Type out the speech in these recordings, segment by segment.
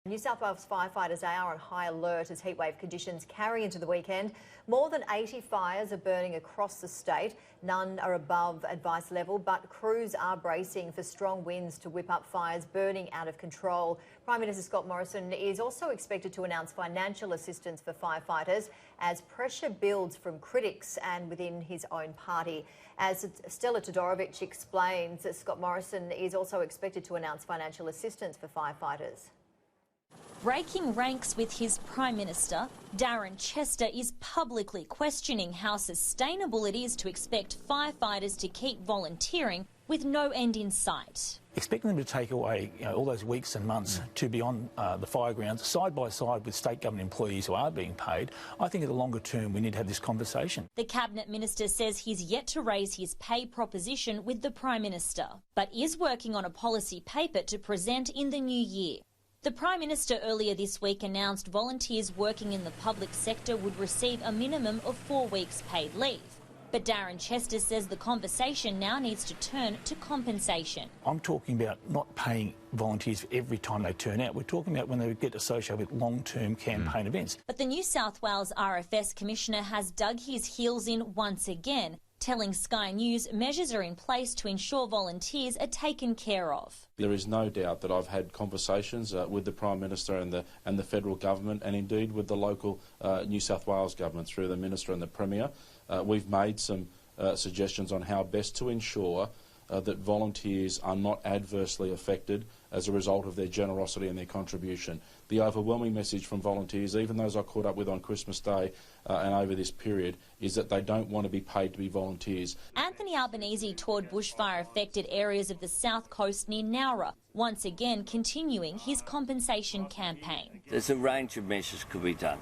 New South Wales firefighters are on high alert as heatwave conditions carry into the weekend. More than 80 fires are burning across the state. None are above advice level, but crews are bracing for strong winds to whip up fires burning out of control. Prime Minister Scott Morrison is also expected to announce financial assistance for firefighters as pressure builds from critics and within his own party. As Stella Todorovic explains, Scott Morrison is also expected to announce financial assistance for firefighters. Breaking ranks with his Prime Minister, Darren Chester is publicly questioning how sustainable it is to expect firefighters to keep volunteering with no end in sight. Expecting them to take away all those weeks and months to be on the fire grounds side by side with state government employees who are being paid, I think in the longer term we need to have this conversation. The Cabinet Minister says he's yet to raise his pay proposition with the Prime Minister, but is working on a policy paper to present in the new year. The Prime Minister earlier this week announced volunteers working in the public sector would receive a minimum of 4 weeks paid leave. But Darren Chester says the conversation now needs to turn to compensation. I'm talking about not paying volunteers for every time they turn out. We're talking about when they get associated with long-term campaign events. But the New South Wales RFS Commissioner has dug his heels in once again, telling Sky News measures are in place to ensure volunteers are taken care of. There is no doubt that I've had conversations with the Prime Minister and the federal government, and indeed with the local New South Wales government through the Minister and the Premier. We've made some suggestions on how best to ensure that volunteers are not adversely affected as a result of their generosity and their contribution. The overwhelming message from volunteers, even those I caught up with on Christmas Day and over this period, is that they don't want to be paid to be volunteers. Anthony Albanese toured bushfire-affected areas of the south coast near Nowra, once again continuing his compensation campaign. There's a range of measures could be done.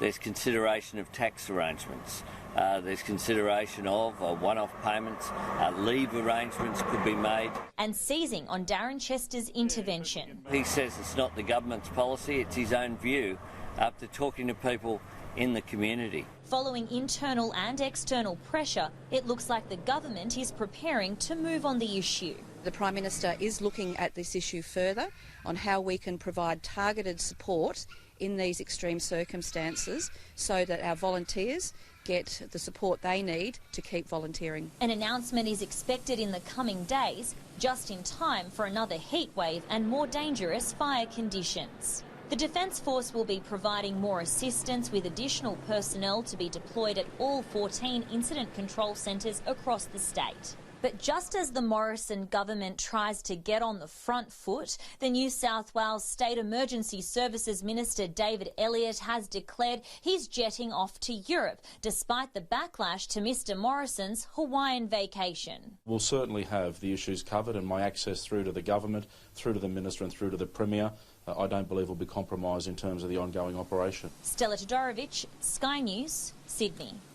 There's consideration of tax arrangements. There's consideration of one-off payments. Leave arrangements could be made. And seizing on Darren Chester's intervention. He says it's not the government's policy, it's his own view after talking to people in the community. Following internal and external pressure, it looks like the government is preparing to move on the issue. The Prime Minister is looking at this issue further on how we can provide targeted support in these extreme circumstances so that our volunteers get the support they need to keep volunteering. An announcement is expected in the coming days, just in time for another heatwave and more dangerous fire conditions. The Defence Force will be providing more assistance with additional personnel to be deployed at all 14 incident control centres across the state. But just as the Morrison government tries to get on the front foot, the New South Wales State Emergency Services Minister David Elliott has declared he's jetting off to Europe, despite the backlash to Mr Morrison's Hawaiian vacation. We'll certainly have the issues covered, and my access through to the government, through to the Minister and through to the Premier, I don't believe will be compromised in terms of the ongoing operation. Stella Todorovic, Sky News, Sydney.